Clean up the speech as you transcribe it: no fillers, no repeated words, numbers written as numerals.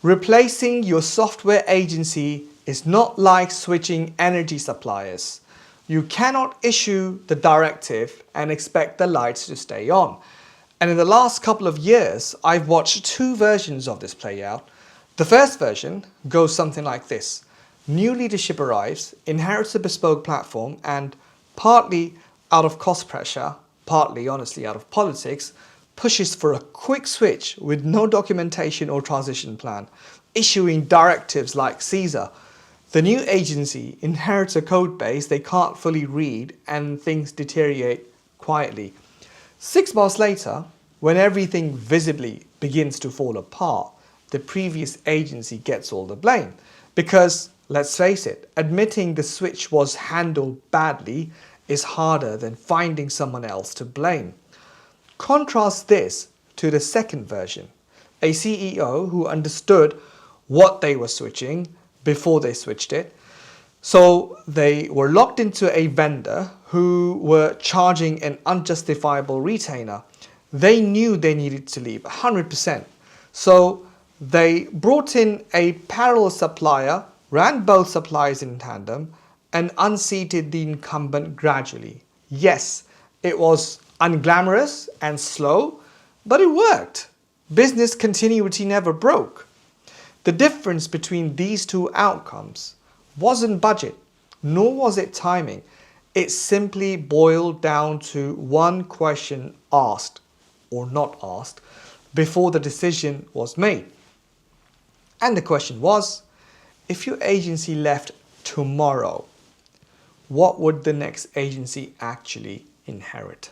Replacing your software agency is not like switching energy suppliers. You cannot issue the directive and expect the lights to stay on. And in the last couple of years, I've watched two versions of this play out. The first version goes something like this. New leadership arrives, inherits a bespoke platform, and partly out of cost pressure, partly honestly out of politics, pushes for a quick switch with no documentation or transition plan, issuing directives like Caesar. The new agency inherits a code base they can't fully read and things deteriorate quietly. 6 months later, when everything visibly begins to fall apart, the previous agency gets all the blame. Because, let's face it, admitting the switch was handled badly is harder than finding someone else to blame. Contrast this to the second version, a CEO who understood what they were switching before they switched it. So they were locked into a vendor who were charging an unjustifiable retainer. They knew they needed to leave 100%. So they brought in a parallel supplier, ran both suppliers in tandem, and unseated the incumbent gradually. Yes, it was unglamorous and slow, but it worked. Business continuity never broke. The difference between these two outcomes wasn't budget, nor was it timing. It simply boiled down to one question asked, or not asked, before the decision was made. And the question was, if your agency left tomorrow, what would the next agency actually inherit?